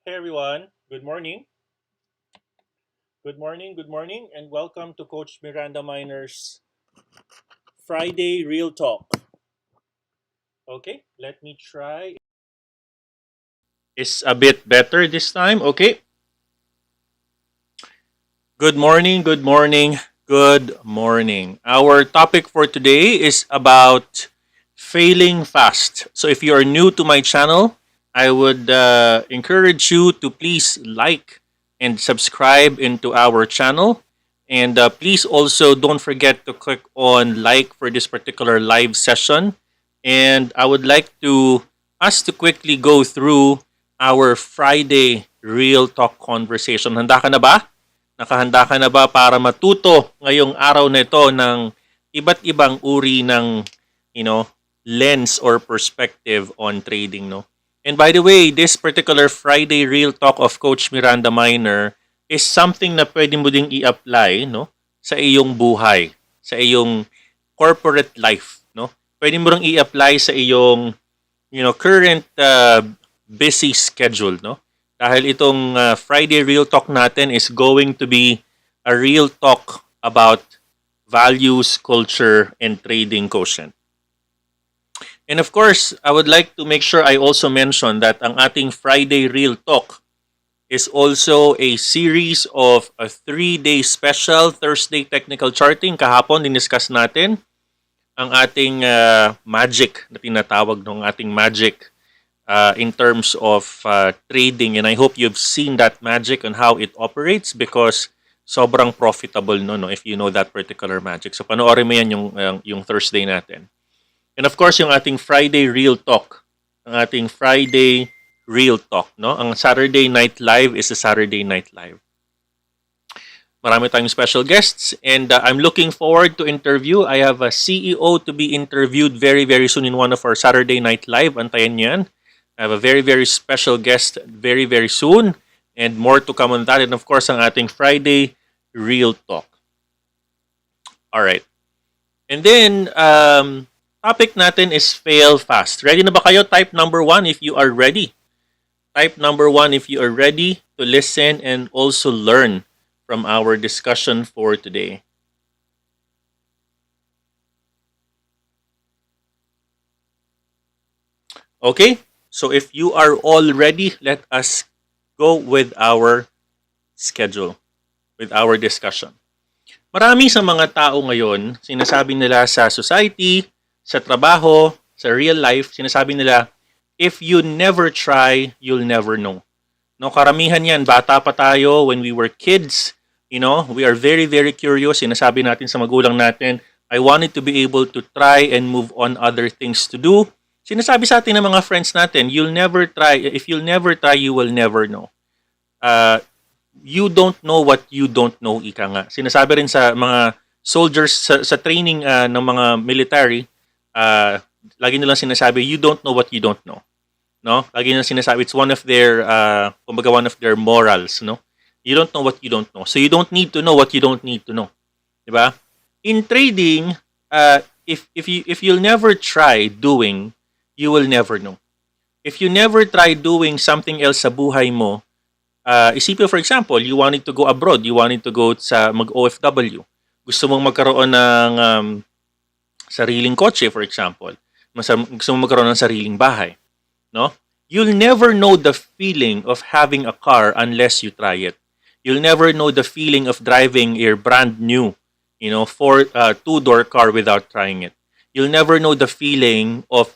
Hey everyone, good morning. Good morning, and welcome to Coach Miranda Miner's Friday Real Talk. Okay, let me try. It's a bit better this time. Okay, good morning, good morning, good morning. Our topic for today is about failing fast. So if you are new to my channel, I would encourage you to please like and subscribe into our channel. And please also don't forget to click on like for this particular live session. And I would like to us to quickly go through our Friday Real Talk conversation. Handa ka na ba? Nakahanda ka na ba para matuto ngayong araw na ito ng iba't ibang uri ng you know, lens or perspective on trading, no? And by the way, this particular Friday Real Talk of Coach Miranda Miner is something na pwede mo ding i-apply, no, sa iyong buhay, sa iyong corporate life, no? Pwede mo ring i-apply sa iyong current busy schedule, no? Dahil itong Friday Real Talk natin is going to be a real talk about values, culture, and trading quotient. And of course, I would like to make sure I also mention that ang ating Friday Real Talk is also a series of a 3-day special Thursday technical charting. Kahapon, diniscuss natin ang ating magic na tinatawag ng ating magic in terms of trading. And I hope you've seen that magic and how it operates because sobrang profitable no if you know that particular magic. So panoorin mo yan yung Thursday natin. And of course, yung ating Friday Real Talk. Ang ating Friday Real Talk, no? Ang Saturday Night Live is a Saturday Night Live. Marami tayong special guests and I'm looking forward to interview. I have a CEO to be interviewed very, very soon in one of our Saturday Night Live. Antayin niyo yan. I have a very, very special guest very, very soon and more to come on that. And of course, ang ating Friday Real Talk. All right. And then, topic natin is fail fast. Ready na ba kayo? Type number 1 if you are ready. Type number 1 if you are ready to listen and also learn from our discussion for today. Okay, so if you are all ready, let us go with our schedule, with our discussion. Marami sa mga tao ngayon, sinasabi nila sa society, sa trabaho, sa real life, sinasabi nila, if you never try, you'll never know. No, karamihan yan, bata pa tayo, when we were kids, we are very, very curious. Sinasabi natin sa magulang natin, I wanted to be able to try and move on other things to do. Sinasabi sa atin ng mga friends natin, you'll never try, if you'll never try, you will never know. You don't know what you don't know, ika nga. Sinasabi rin sa mga soldiers, sa training ng mga military, lagi nilang sinasabi, you don't know what you don't know. No? Lagi nilang sinasabi, it's one of their, one of their morals, no? You don't know what you don't know. So you don't need to know what you don't need to know. Diba? In trading, if you'll never try doing, you will never know. If you never try doing something else sa buhay mo, isipin, for example, you wanted to go abroad, you wanted to go sa mag-OFW, gusto mong magkaroon ng sariling kotse, for example, gusto mong magkaroon ng sariling bahay, no? You'll never know the feeling of having a car unless you try it. You'll never know the feeling of driving your brand new, two-door car without trying it. You'll never know the feeling of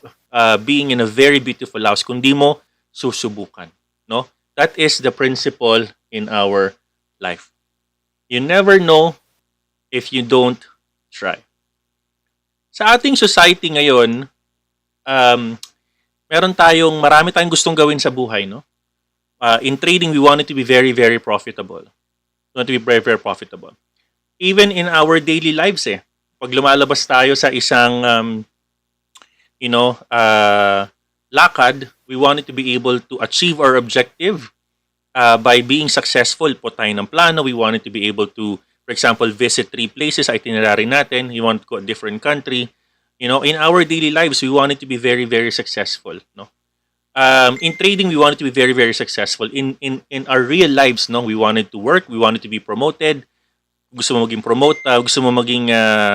being in a very beautiful house kung di mo susubukan, no? That is the principle in our life. You never know if you don't try. Sa ating society ngayon, marami tayong gustong gawin sa buhay, no? In trading, we want it to be very, very profitable. We want to be very, very profitable. Even in our daily lives, pag lumalabas tayo sa isang, lakad, we want it to be able to achieve our objective by being successful. Po tayo ng plano. We want it to be able to, for example, visit 3 places, itinerary natin. You want to go to a different country. In our daily lives, we want it to be very, very successful. No? In trading, we want it to be very, very successful. In our real lives, no, we want it to work. We want it to be promoted. Gusto mo maging gusto mo maging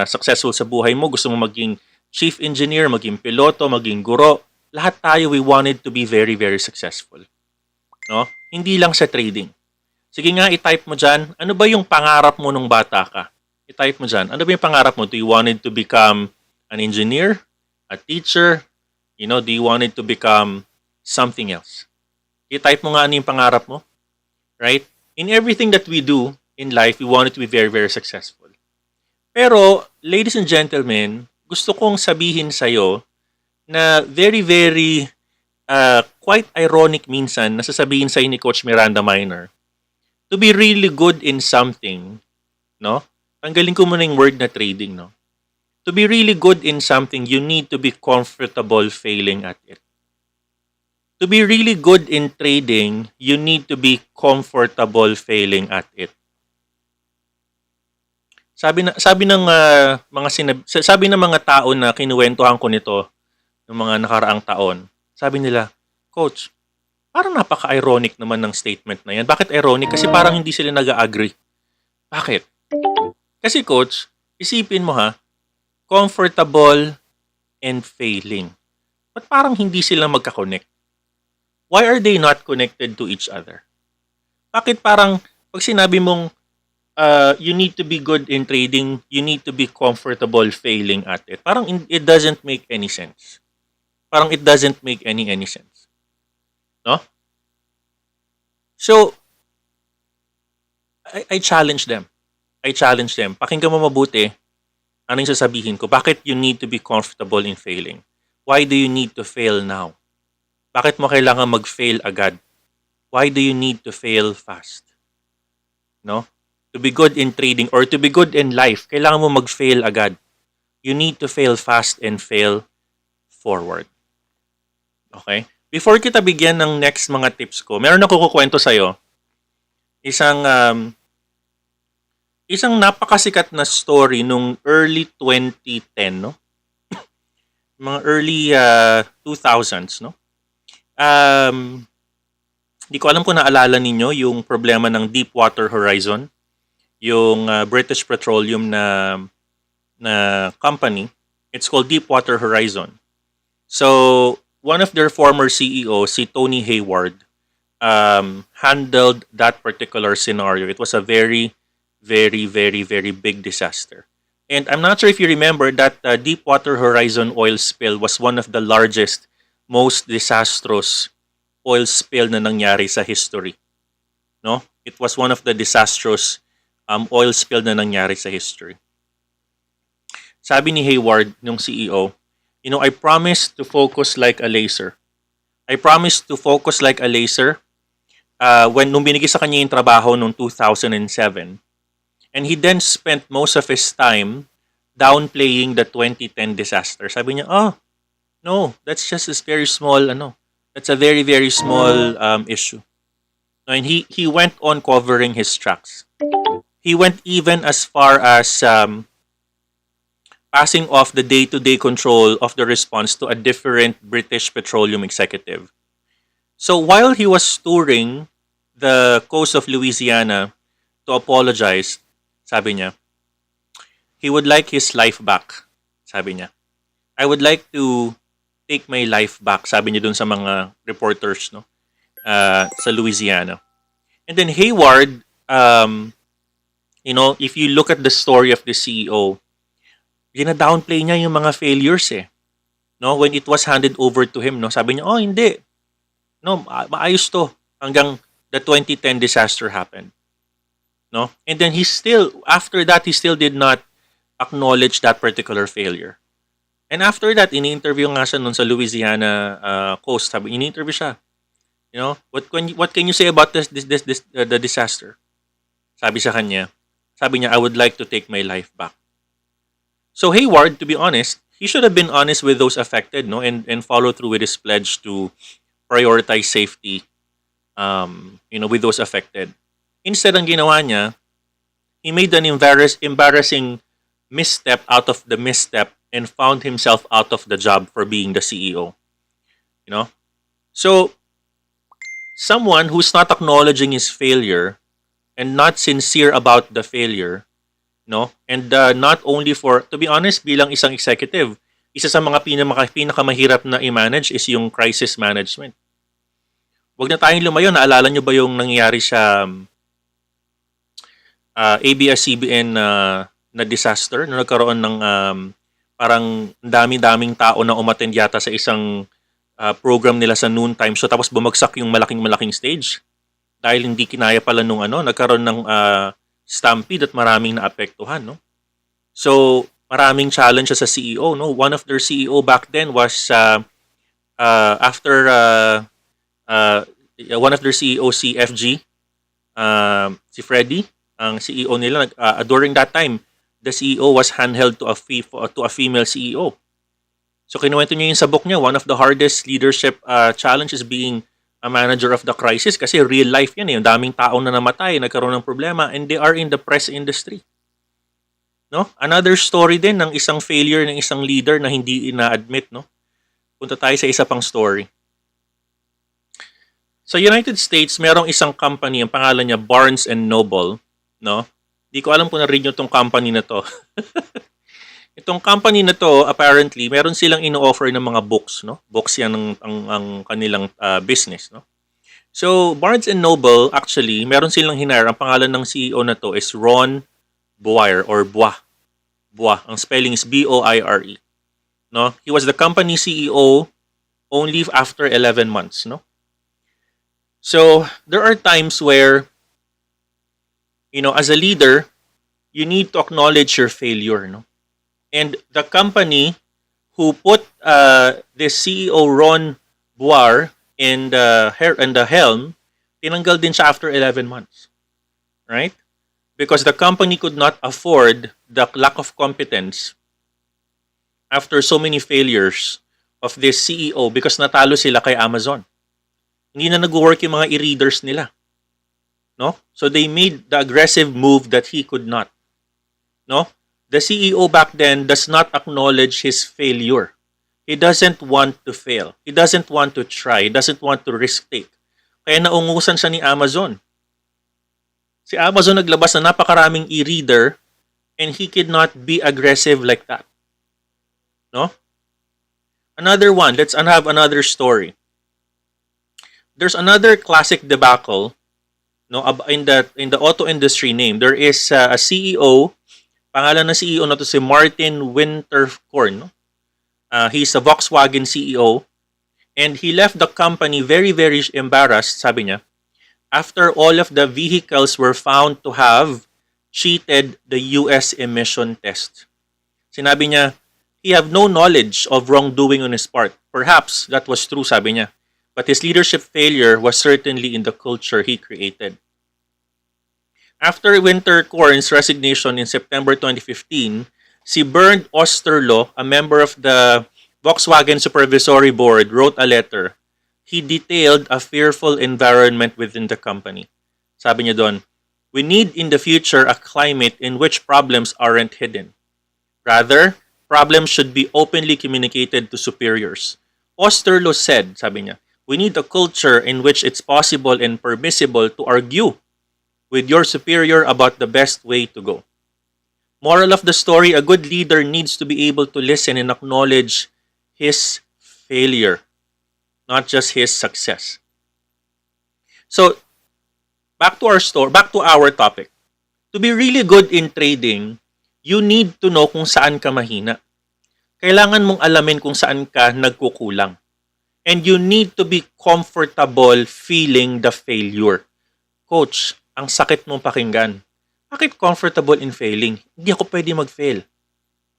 successful sa buhay mo, gusto mo maging chief engineer, maging piloto, maging guro. Lahat tayo, we wanted to be very, very successful. No? Hindi lang sa trading. Sige nga, i-type mo dyan, ano ba yung pangarap mo nung bata ka? I-type mo dyan, ano ba yung pangarap mo? Do you wanted to become an engineer, a teacher? Do you wanted to become something else? I-type mo nga ano yung pangarap mo. Right? In everything that we do in life, we want it to be very, very successful. Pero, ladies and gentlemen, gusto kong sabihin sa'yo na very, very quite ironic minsan na sasabihin sa'yo ni Coach Miranda Miner, to be really good in something, no? Tanggalin ko muna yung word na trading, no? To be really good in something, you need to be comfortable failing at it. To be really good in trading, you need to be comfortable failing at it. Sabi ng mga tao na kinuwentuhan ko nito ng mga nakaraang taon. Sabi nila, Coach, parang napaka-ironic naman ng statement na yan. Bakit ironic? Kasi parang hindi sila nag-agree. Bakit? Kasi Coach, isipin mo comfortable and failing. But parang hindi sila magka-connect? Why are they not connected to each other? Bakit parang pag sinabi mong you need to be good in trading, you need to be comfortable failing at it. Parang it doesn't make any sense. Parang it doesn't make any sense. No? So, I challenge them. Pakinggan mo mabuti. Ano yung sasabihin ko? Bakit you need to be comfortable in failing? Why do you need to fail now? Bakit mo kailangan mag-fail agad? Why do you need to fail fast? No? To be good in trading or to be good in life, kailangan mo mag-fail agad. You need to fail fast and fail forward. Okay? Before kita bigyan ng next mga tips ko, meron ako kukwento sa'yo. Isang napakasikat na story nung early 2010, no? Mga early 2000s, no? Hindi ko alam kung naalala ninyo yung problema ng Deepwater Horizon, yung British Petroleum na company. It's called Deepwater Horizon. So, one of their former CEO, si Tony Hayward, handled that particular scenario. It was a very, very, very, very big disaster. And I'm not sure if you remember that Deepwater Horizon oil spill was one of the largest, most disastrous oil spill na nangyari sa history. No? It was one of the disastrous oil spill na nangyari sa history. Sabi ni Hayward, yung CEO, I promise to focus like a laser. I promise to focus like a laser nung binigay sa kanya yung trabaho noong 2007. And he then spent most of his time downplaying the 2010 disaster. Sabi niya, no, that's just a very small, that's a very, very small issue. And he went on covering his tracks. He went even as far as passing off the day-to-day control of the response to a different British petroleum executive. So while he was touring the coast of Louisiana to apologize, sabi niya, he would like his life back. Sabi niya, I would like to take my life back. Sabi niya dun sa mga reporters, no, sa Louisiana. And then Hayward, if you look at the story of the CEO, gina-downplay niya yung mga failures No, when it was handed over to him, no, sabi niya, hindi. No, maayos to hanggang the 2010 disaster happened. No? And then after that, he still did not acknowledge that particular failure. And after that, ini-interview nga siya nun sa Louisiana coast. Ini-interview siya. What can you say about the disaster? Sabi niya, I would like to take my life back. So Hayward, to be honest, he should have been honest with those affected, no, and follow through with his pledge to prioritize safety, with those affected. Instead, ang ginawa niya, he made an embarrassing misstep out of the misstep and found himself out of the job for being the CEO. So someone who's not acknowledging his failure and not sincere about the failure, and not only for, to be honest, bilang isang executive, isa sa mga pinakamahirap na i-manage is yung crisis management. Huwag na tayong lumayo. Naalala nyo ba yung nangyayari sa ABS-CBN na disaster na nagkaroon ng parang dami-daming tao na umattend yata sa isang program nila sa noontime show, tapos bumagsak yung malaking stage dahil hindi kinaya pala nung nagkaroon ng stampede at maraming naapektuhan, no? So maraming challenge sa CEO, no? One of their CEO back then was after one of their CEO, si FG, si Freddy, ang CEO nila. During that time, the CEO was handheld to a female CEO. So kinuwento niya yung sa book niya, one of the hardest leadership challenges being a manager of the crisis, kasi real life yan, yung daming tao na namatay, nagkaroon ng problema, and they are in the press industry. No? Another story din ng isang failure ng isang leader na hindi ina-admit, no? Punta tayo sa isa pang story. Sa United States, merong isang company, ang pangalan niya Barnes and Noble, no? Di ko alam kung na-read nyo itong company na to. Itong company na to, apparently, meron silang ino-offer ng mga books, no? Books yan ang kanilang business, no? So, Barnes and Noble, actually, meron silang hinire. Ang pangalan ng CEO na to is Ron Boire or Bois. Bois. Ang spelling is B-O-I-R-E. No? He was the company CEO only after 11 months, no? So, there are times where, as a leader, you need to acknowledge your failure, no? And the company who put this CEO Ron Boire in the helm, tinanggal din siya after 11 months. Right? Because the company could not afford the lack of competence after so many failures of this CEO, because natalo sila kay Amazon. Hindi na nag-work yung mga e-readers nila. No? So they made the aggressive move that he could not. No? The CEO back then does not acknowledge his failure. He doesn't want to fail. He doesn't want to try. He doesn't want to risk take. Kaya naungusan siya ni Amazon. Si Amazon naglabas na napakaraming e-reader and he could not be aggressive like that. No? Another one. Let's have another story. There's another classic debacle, no, in the auto industry name. There is a CEO. Pangalan ng CEO na to si Martin Winterkorn. No? He's a Volkswagen CEO. And he left the company very, very embarrassed, sabi niya, after all of the vehicles were found to have cheated the US emission test. Sinabi niya, he had no knowledge of wrongdoing on his part. Perhaps that was true, sabi niya. But his leadership failure was certainly in the culture he created. After Winterkorn's resignation in September 2015, si Bernd Osterloh, a member of the Volkswagen Supervisory Board, wrote a letter. He detailed a fearful environment within the company. Sabi niya doon, we need in the future a climate in which problems aren't hidden. Rather, problems should be openly communicated to superiors. Osterloh said, sabi niya, we need a culture in which it's possible and permissible to argue with your superior about the best way to go. Moral of the story, a good leader needs to be able to listen and acknowledge his failure, not just his success. So, back to our topic. To be really good in trading, you need to know kung saan ka mahina. Kailangan mong alamin kung saan ka nagkukulang. And you need to be comfortable feeling the failure. Coach, ang sakit mong pakinggan. Bakit comfortable in failing? Hindi ako pwede mag-fail.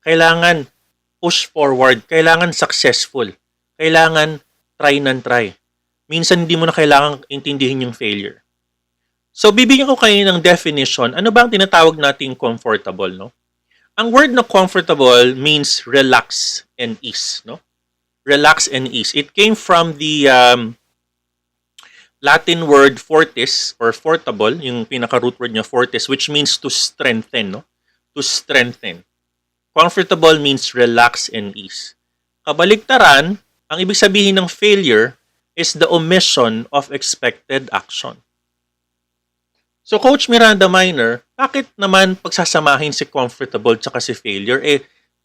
Kailangan push forward. Kailangan successful. Kailangan try and try. minsan hindi mo na kailangang intindihin yung failure. So, bibigyan ko kayo ng definition. Ano ba ang tinatawag nating comfortable, no? Ang word na comfortable means relax and ease, no? Relax and ease. It came from the Latin word fortis or fortable, yung pinaka-root word niya fortis, which means to strengthen, no? To strengthen. Comfortable means relax and ease. Kabaliktaran, ang ibig sabihin ng failure is the omission of expected action. So, Coach Miranda Miner, bakit naman pagsasamahin si comfortable tsaka si failure?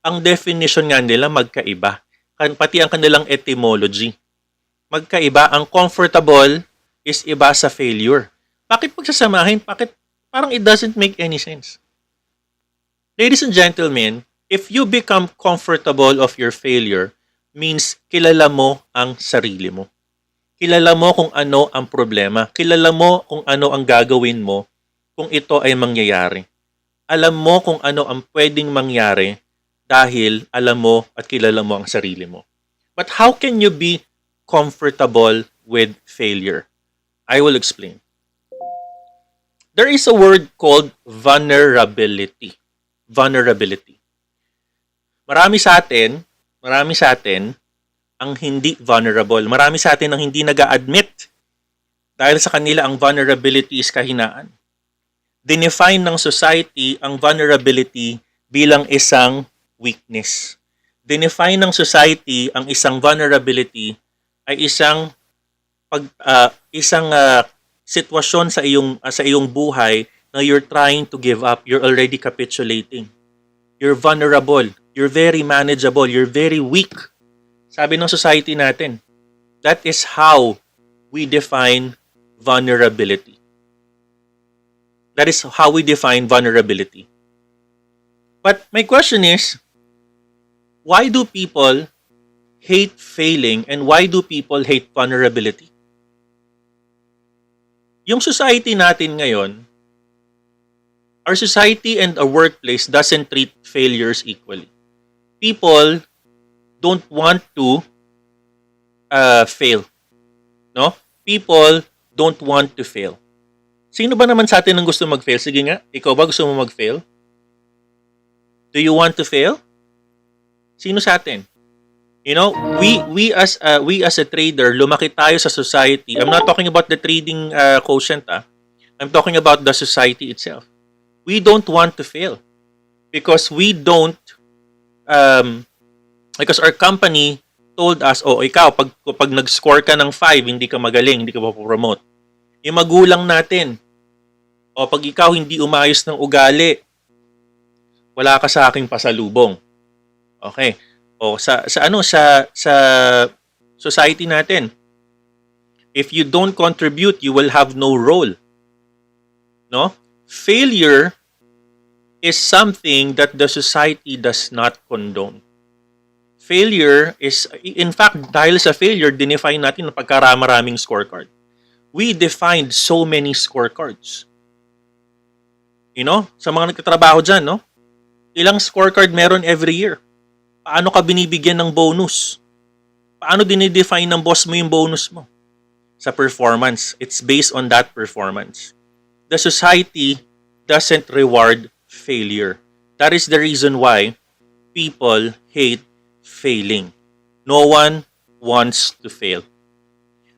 Ang definition nga nila magkaiba. Pati ang kanilang etymology. Magkaiba. Ang comfortable is iba sa failure. Bakit pagsasamahin? Bakit? Parang it doesn't make any sense. Ladies and gentlemen, if you become comfortable of your failure, means kilala mo ang sarili mo. Kilala mo kung ano ang problema. Kilala mo kung ano ang gagawin mo kung ito ay mangyayari. Alam mo kung ano ang pwedeng mangyari dahil alam mo at kilala mo ang sarili mo. But how can you be comfortable with failure? I will explain. There is a word called vulnerability. Vulnerability. Marami sa atin ang hindi vulnerable. Marami sa atin ang hindi nag-a-admit dahil sa kanila ang vulnerability is kahinaan. Dinefine ng society ang vulnerability bilang isang weakness. Dinefine ng society ang isang vulnerability ay isang sitwasyon sa iyong buhay na you're trying to give up, you're already capitulating. You're vulnerable, you're very manageable, you're very weak. Sabi ng society natin, that is how we define vulnerability. That is how we define vulnerability. But my question is, why do people hate failing and why do people hate vulnerability? Yung society natin ngayon, our society and our workplace doesn't treat failures equally. People don't want to fail. No? People don't want to fail. Sino ba naman sa atin ang gusto mag-fail? Sige nga, ikaw ba gusto mo mag-fail? Do you want to fail? Sino sa atin? You know, we as a trader, lumaki tayo sa society. I'm not talking about the trading quotient. I'm talking about the society itself. We don't want to fail because we don't because our company told us, oh, ikaw, pag nag-score ka ng 5, hindi ka magaling, hindi ka mapopromote. Yung magulang natin, o pag ikaw hindi umayos ng ugali, wala ka sa aking pasalubong. Okay. O sa society natin, if you don't contribute, you will have no role. No? Failure is something that the society does not condone. Failure is, in fact, dahil sa failure, dinefine natin ang pagkaramaraming scorecard. We defined so many scorecards. You know, sa mga nagtatrabaho dyan, no? Ilang scorecard meron every year? Paano ka binibigyan ng bonus? Paano dinidefine ng boss mo yung bonus mo? Sa performance. It's based on that performance. The society doesn't reward failure. That is the reason why people hate failing. No one wants to fail.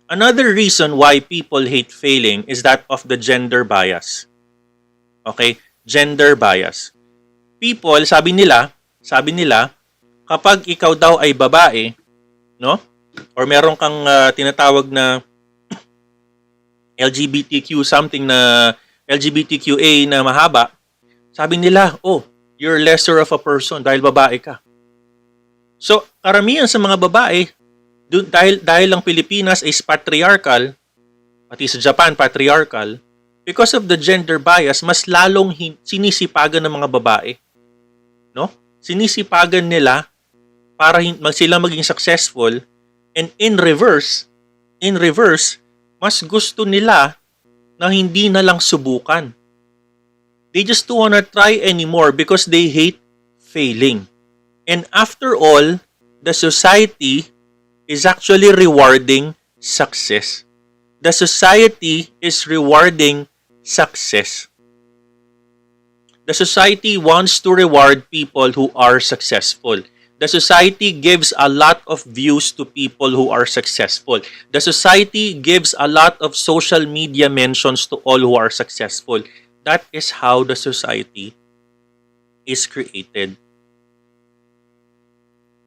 Another reason why people hate failing is that of the gender bias. Okay? Gender bias. People, sabi nila, kapag ikaw daw ay babae, no? Or meron kang tinatawag na LGBTQ something na LGBTQA na mahaba, sabi nila, oh, you're lesser of a person dahil babae ka. So, karamihan sa mga babae, dahil ang Pilipinas is patriarchal, pati sa Japan patriarchal, because of the gender bias, mas lalong sinisipagan ng mga babae. No? Sinisipagan nila para sila maging successful, and in reverse, mas gusto nila na hindi na lang subukan. They just don't wanna try anymore because they hate failing. And after all, the society is actually rewarding success. The society is rewarding success. The society wants to reward people who are successful. The society gives a lot of views to people who are successful. The society gives a lot of social media mentions to all who are successful. That is how the society is created.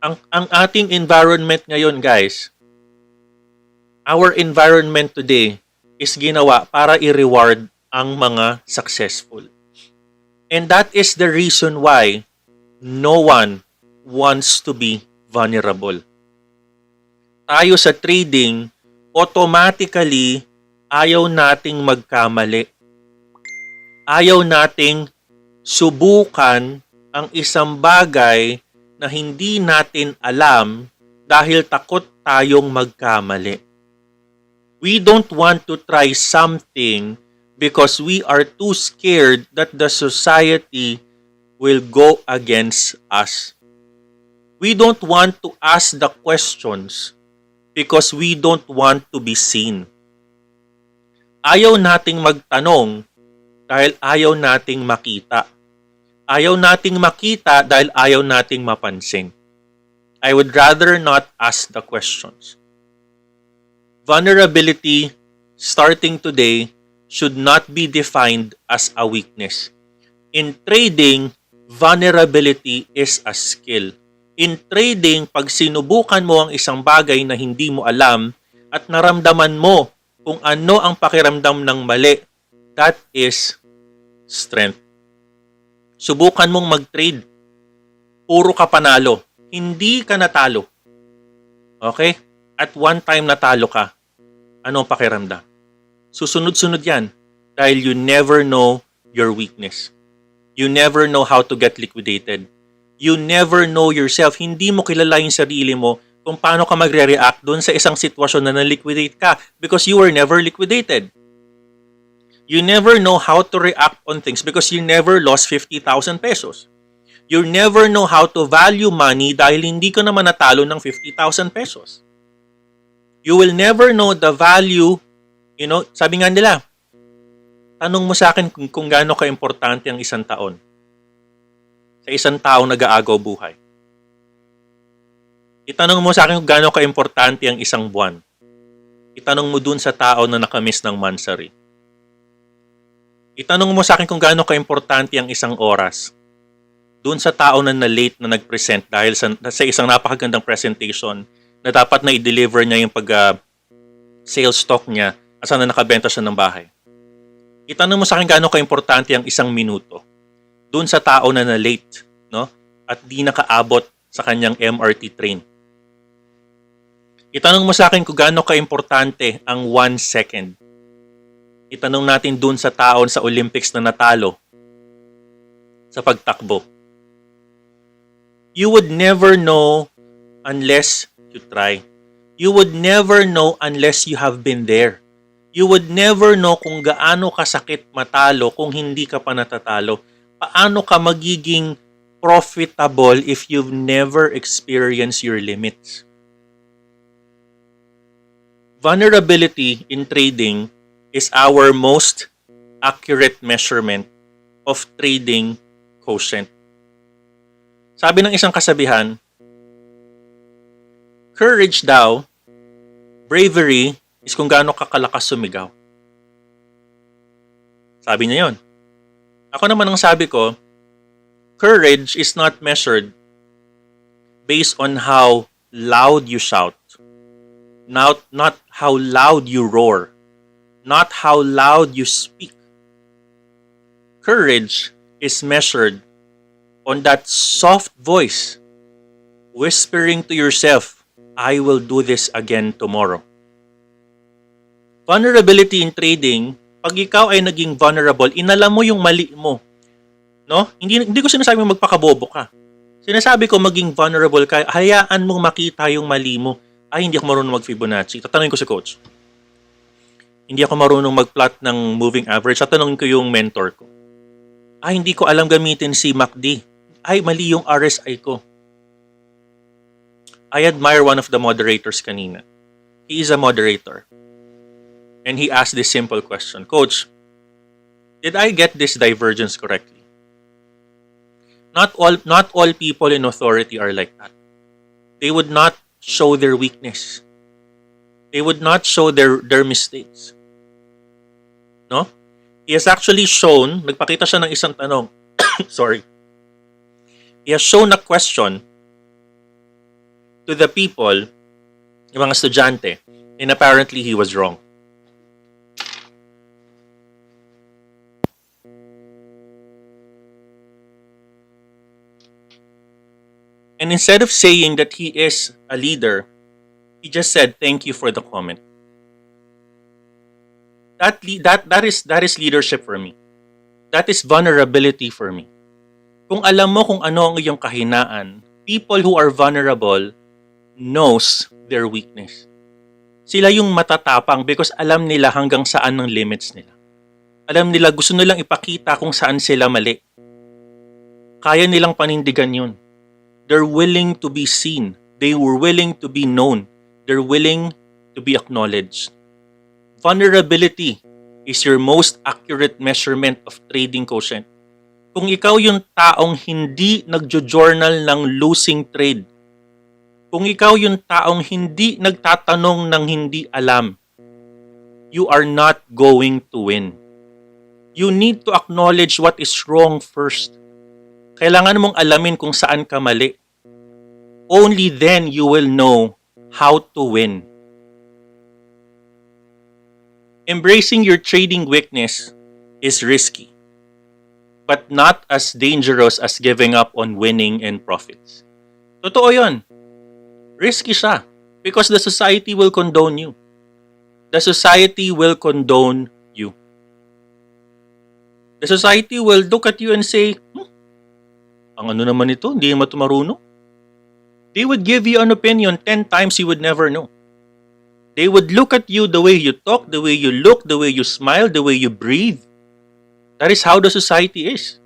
Ang ating environment ngayon, guys, our environment today is ginawa para i-reward ang mga successful. And that is the reason why no one wants to be vulnerable. Tayo sa trading, automatically, ayaw nating magkamali. Ayaw nating subukan ang isang bagay na hindi natin alam dahil takot tayong magkamali. We don't want to try something because we are too scared that the society will go against us. We don't want to ask the questions because we don't want to be seen. Ayaw nating magtanong dahil ayaw nating makita. Ayaw nating makita dahil ayaw nating mapansin. I would rather not ask the questions. Vulnerability, starting today, should not be defined as a weakness. In trading, vulnerability is a skill. In trading, pag sinubukan mo ang isang bagay na hindi mo alam at naramdaman mo kung ano ang pakiramdam ng mali, that is strength. Subukan mong mag-trade. Puro ka panalo. Hindi ka natalo. Okay? At one time natalo ka. Ano ang pakiramdam? Susunod-sunod yan. Dahil you never know your weakness. You never know how to get liquidated. You never know yourself. Hindi mo kilala yung sarili mo kung paano ka magre-react doon sa isang sitwasyon na na-liquidate ka because you were never liquidated. You never know how to react on things because you never lost 50,000 pesos. You never know how to value money dahil hindi ka naman natalo ng 50,000 pesos. You will never know the value, sabi nga nila, tanong mo sa akin kung gaano ka-importante ang isang taon. Sa isang taong nag-aagaw buhay. Itanong mo sa akin kung gaano ka-importante ang isang buwan. Itanong mo dun sa tao na nakamiss ng mansari. Itanong mo sa akin kung gaano ka-importante ang isang oras. Dun sa tao na na-late na nag-present dahil sa isang napakagandang presentation na dapat na i-deliver niya yung sales stock niya at sana nakabenta siya ng bahay. Itanong mo sa akin gaano ka-importante ang isang minuto. Doon sa tao na na-late, at di nakaabot sa kanyang MRT train. Itanong mo sa akin kung gaano ka-importante ang 1 second. Itanong natin doon sa tao sa Olympics na natalo sa pagtakbo. You would never know unless you try. You would never know unless you have been there. You would never know kung gaano kasakit matalo kung hindi ka pa natatalo. Paano ka magiging profitable if you've never experienced your limits? Vulnerability in trading is our most accurate measurement of trading quotient. Sabi ng isang kasabihan, courage daw, bravery is kung gaano ka kalakas sumigaw. Sabi niya yon. Ako naman ang sabi ko, courage is not measured based on how loud you shout, not how loud you roar, not how loud you speak. Courage is measured on that soft voice, whispering to yourself, I will do this again tomorrow. Vulnerability in trading, pag ikaw ay naging vulnerable, inalam mo yung mali mo. Hindi ko sinasabing magpakabobo ka. Sinasabi ko maging vulnerable ka, hayaan mong makita yung mali mo. Ay, hindi ako marunong mag-Fibonacci. Tatanungin ko si coach. Hindi ako marunong mag-plot ng moving average. Tatanungin ko yung mentor ko. Ay, hindi ko alam gamitin si MACD. Ay, mali yung RSI ko. I admire one of the moderators kanina. He is a moderator. And he asked this simple question, Coach, did I get this divergence correctly? Not all people in authority are like that. They would not show their weakness. They would not show their mistakes. No? He has actually shown, nagpakita siya ng isang tanong. Sorry. He has shown a question to the people, yung mga estudyante, and apparently he was wrong. And instead of saying that he is a leader, he just said, thank you for the comment. That is leadership for me. That is vulnerability for me. Kung alam mo kung ano ang iyong kahinaan, people who are vulnerable knows their weakness. Sila yung matatapang because alam nila hanggang saan ang limits nila. Alam nila, gusto nilang ipakita kung saan sila mali. Kaya nilang panindigan yun. They're willing to be seen. They were willing to be known. They're willing to be acknowledged. Vulnerability is your most accurate measurement of trading quotient. Kung ikaw yung taong hindi nagjo-journal ng losing trade, kung ikaw yung taong hindi nagtatanong ng hindi alam, you are not going to win. You need to acknowledge what is wrong first. Kailangan mong alamin kung saan ka mali. Only then you will know how to win. Embracing your trading weakness is risky, but not as dangerous as giving up on winning and profits. Totoo yun. Risky siya because the society will condone you. The society will condone you. The society will look at you and say, ang ano naman ito, hindi naman ito marunong. They would give you an opinion 10 times you would never know. They would look at you the way you talk, the way you look, the way you smile, the way you breathe. That is how the society is.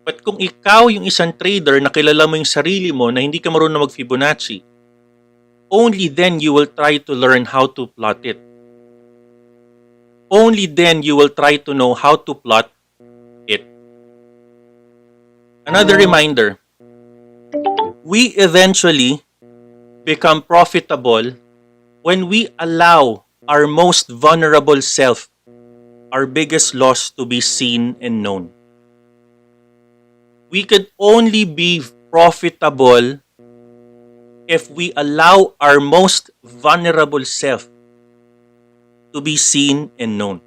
But kung ikaw yung isang trader na kilala mo yung sarili mo na hindi ka marunong mag-Fibonacci, only then you will try to learn how to plot it. Only then you will try to know how to plot it. Another reminder, we eventually become profitable when we allow our most vulnerable self, our biggest loss, to be seen and known. We could only be profitable if we allow our most vulnerable self to be seen and known.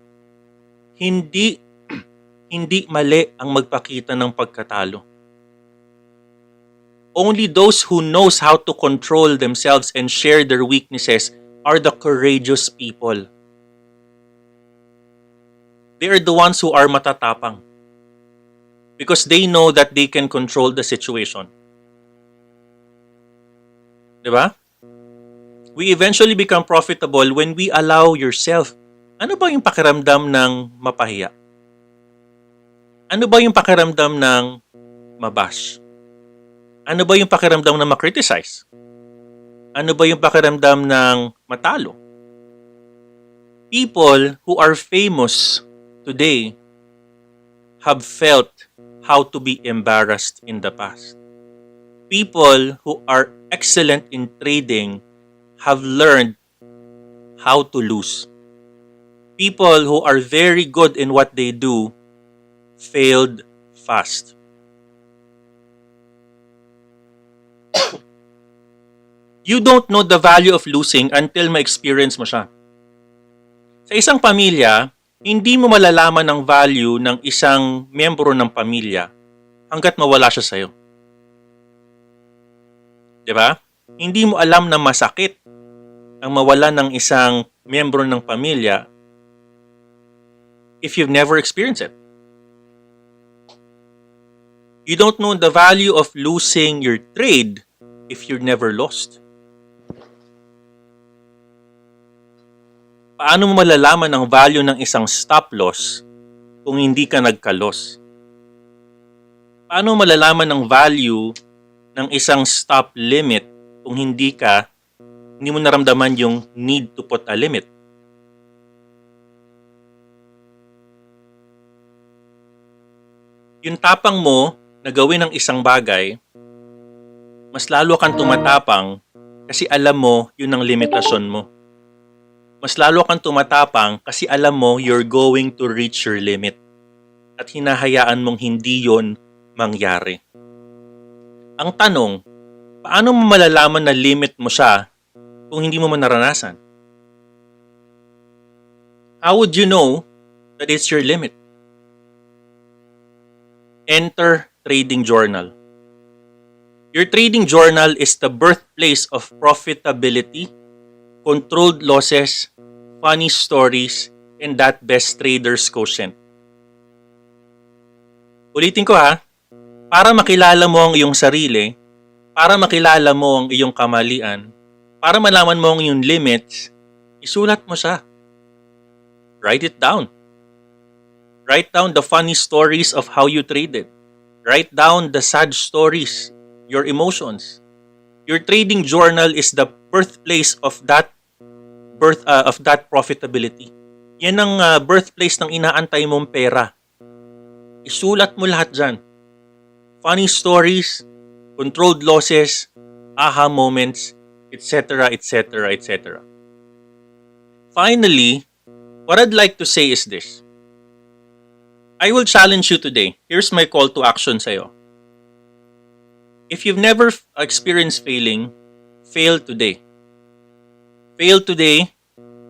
Hindi mali ang magpakita ng pagkatalo. Only those who knows how to control themselves and share their weaknesses are the courageous people. They are the ones who are matatapang because they know that they can control the situation. Diba? We eventually become profitable when we allow yourself. Ano ba yung pakiramdam ng mapahiya? Ano ba yung pakiramdam ng mabash? Ano ba yung pakiramdam na ma-criticize? Ano ba yung pakiramdam ng matalo? People who are famous today have felt how to be embarrassed in the past. People who are excellent in trading have learned how to lose. People who are very good in what they do failed fast. You don't know the value of losing until ma-experience mo siya. Sa isang pamilya, hindi mo malalaman ang value ng isang miyembro ng pamilya hanggat mawala siya sa'yo. Diba? Hindi mo alam na masakit ang mawala ng isang miyembro ng pamilya if you've never experienced it. You don't know the value of losing your trade if you've never lost. Paano mo malalaman ang value ng isang stop loss kung hindi ka nagka-loss? Paano mo malalaman ang value ng isang stop limit kung hindi ka Hindi mo naramdaman yung need to put a limit. Yung tapang mo na gawin ang isang bagay, mas lalo kang tumatapang kasi alam mo yun ang limitasyon mo. Mas lalo kang tumatapang kasi alam mo you're going to reach your limit at hinahayaan mong hindi yon mangyari. Ang tanong, paano mo malalaman na limit mo siya kung hindi mo naranasan? How would you know that it's your limit? Enter trading journal. Your trading journal is the birthplace of profitability, controlled losses, funny stories, and that best trader's quotient. Ulitin ko ha, para makilala mo ang iyong sarili, para makilala mo ang iyong kamalian, para malaman mo ang iyong limits, isulat mo siya. Write it down. Write down the funny stories of how you traded. Write down the sad stories, your emotions. Your trading journal is the birthplace of that profitability. Yan ang birthplace ng inaantay mong pera. Isulat mo lahat dyan. Funny stories, controlled losses, aha moments, etc., etc., etc. Finally, what I'd like to say is this. I will challenge you today. Here's my call to action sa'yo. If you've never experienced failing, fail today. Fail today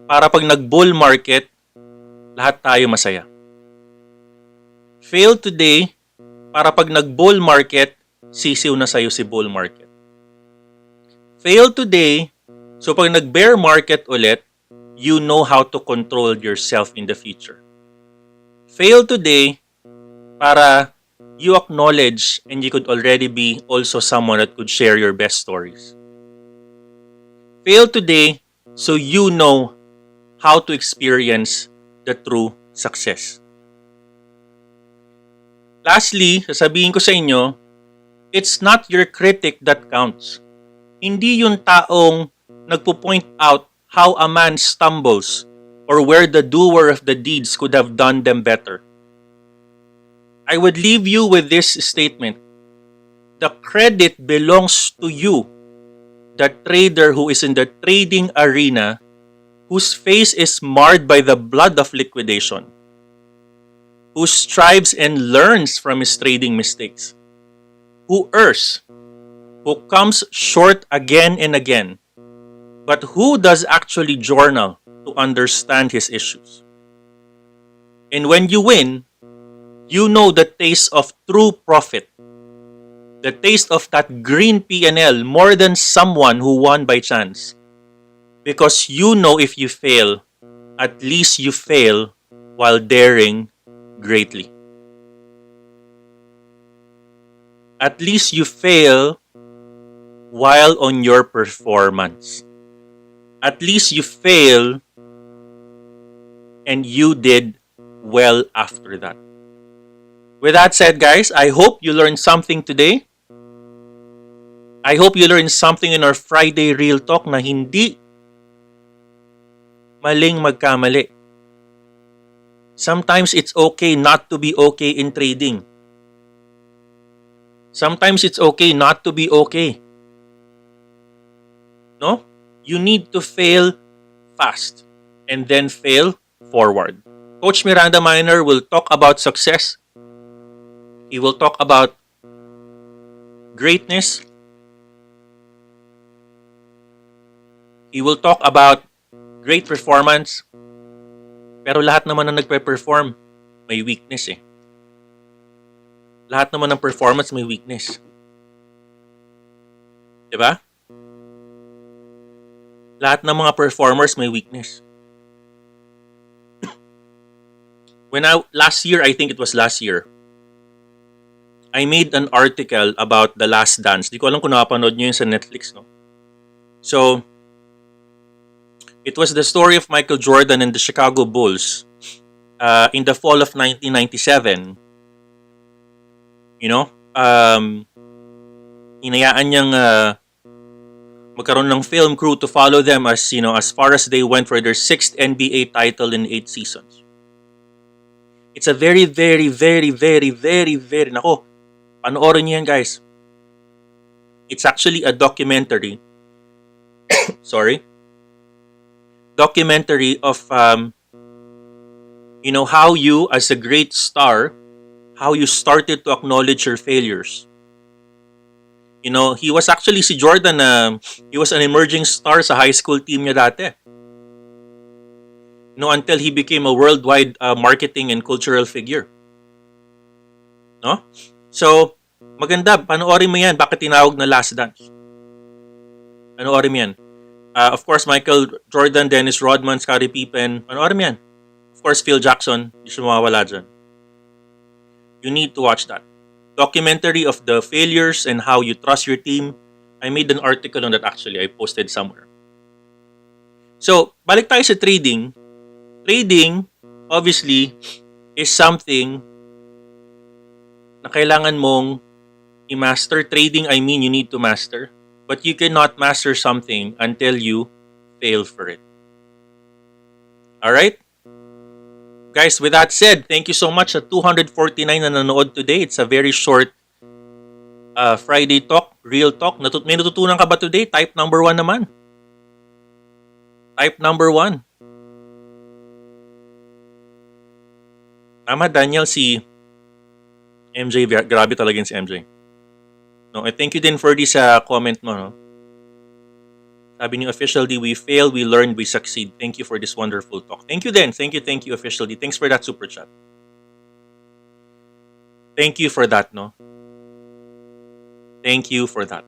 para pag nag-bull market, lahat tayo masaya. Fail today para pag nag-bull market, sisiw na sa'yo si bull market. Fail today, so pag nag-bear market ulit, you know how to control yourself in the future. Fail today para you acknowledge and you could already be also someone that could share your best stories. Fail today so you know how to experience the true success. Lastly, sasabihin ko sa inyo, it's not your critic that counts. Hindi yung taong nagpo-point out how a man stumbles or where the doer of the deeds could have done them better. I would leave you with this statement. The credit belongs to you, the trader who is in the trading arena, whose face is marred by the blood of liquidation, who strives and learns from his trading mistakes, who errs, who comes short again and again, but who does actually journal to understand his issues. And when you win, you know the taste of true profit, the taste of that green P&L more than someone who won by chance. Because you know if you fail, at least you fail while daring greatly. At least you fail while on your performance. At least you fail and you did well after that. With that said, guys, I hope you learned something today. I hope you learned something in our Friday Real Talk na hindi maling magkamali. Sometimes it's okay not to be okay in trading. Sometimes it's okay not to be okay. No? You need to fail fast and then fail forward. Coach Miranda Miner will talk about success. He will talk about greatness. He will talk about great performance. Pero lahat naman na nagpe-perform, may weakness eh. Lahat naman ng performance may weakness. Diba? Lahat ng mga performers may weakness. Last year, I think it was last year, I made an article about The Last Dance. Di ko alam kung nakapanood nyo yun sa Netflix, no? So, it was the story of Michael Jordan and the Chicago Bulls in the fall of 1997. You know, hinayaan niyang magkaroon ng film crew to follow them as, as far as they went for their 6th NBA title in 8 seasons. It's a very, very, very, very, very, very, nako, panoorin niyo yan, guys. It's actually a documentary. Sorry. Documentary of, how you, as a great star, how you started to acknowledge your failures. He was actually si Jordan, he was an emerging star sa high school team niya dati. Until he became a worldwide marketing and cultural figure. No? So, maganda, panoorin mo yan. Bakit tinawag na Last Dance? Panoorin mo yan. Of course, Michael Jordan, Dennis Rodman, Scottie Pippen. Panoorin mo yan. Of course, Phil Jackson. Hindi siya mawawala dyan. You need to watch that. Documentary of the failures and how you trust your team. I made an article on that actually. I posted somewhere. So, balik tayo sa trading. Trading, obviously, is something na kailangan mong i-master. Trading, I mean, you need to master. But you cannot master something until you fail for it. Alright? Guys, with that said, thank you so much sa 249 na nanood today. It's a very short Friday talk, real talk. May natutunan ka ba today? Type number 1 naman. Type number 1. Tama, Daniel, si MJ. Grabe talaga yun si MJ. No, I thank you din for this comment mo. No? Sabi niyo, Official D, we fail, we learn, we succeed. Thank you for this wonderful talk. Thank you din. Thank you, Official D. Thanks for that super chat. Thank you for that, no? Thank you for that.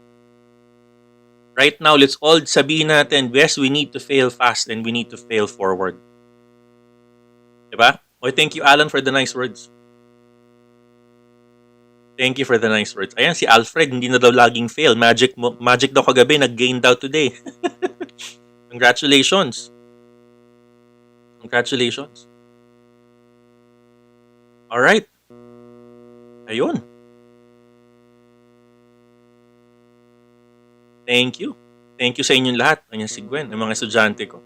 Right now, let's all sabihin natin, yes, we need to fail fast and we need to fail forward. Diba? Oh, thank you, Alan, for the nice words. Thank you for the nice words. Ayan, si Alfred, hindi na daw laging fail. Magic daw kagabi, nag-gain daw today. Congratulations. Congratulations. Alright. Ayun. Thank you. Thank you sa inyong lahat. Ayan si Gwen, ang mga estudyante ko.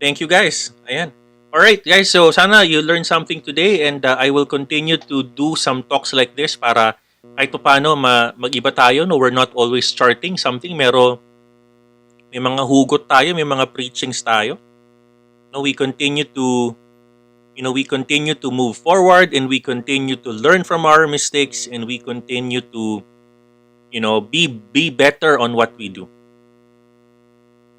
Thank you, guys. Ayan. Alright, guys. So, sana you learned something today and I will continue to do some talks like this para kahit paano mag-iba tayo. No, we're not always charting something. May mga hugot tayo, may mga preachings tayo. No, we continue to move forward and we continue to learn from our mistakes and we continue to be better on what we do.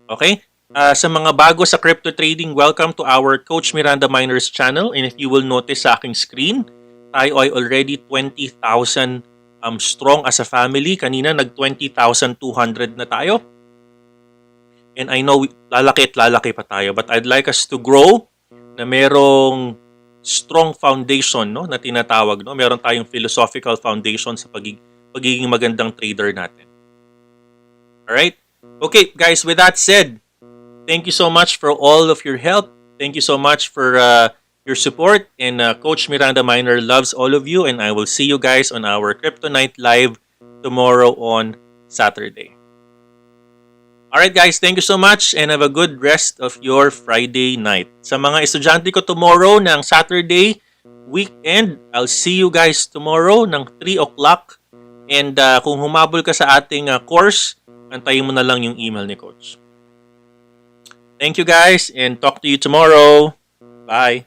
Okay? Sa mga bago sa crypto trading, welcome to our Coach Miranda Miner's channel. And if you will notice sa aking screen, tayo ay already 20,000 strong as a family. Kanina nag-20,200 na tayo. And I know lalaki pa tayo. But I'd like us to grow na merong strong foundation, no, na tinatawag. No? Meron tayong philosophical foundation sa pagiging magandang trader natin. Alright? Okay, guys, with that said, thank you so much for all of your help. Thank you so much for your support. And Coach Miranda Miner loves all of you. And I will see you guys on our Crypto Night Live tomorrow on Saturday. Alright guys, thank you so much and have a good rest of your Friday night. Sa mga estudyante ko tomorrow ng Saturday weekend, I'll see you guys tomorrow ng 3 o'clock. And kung humabol ka sa ating course, antayin mo na lang yung email ni Coach. Thank you guys and talk to you tomorrow. Bye.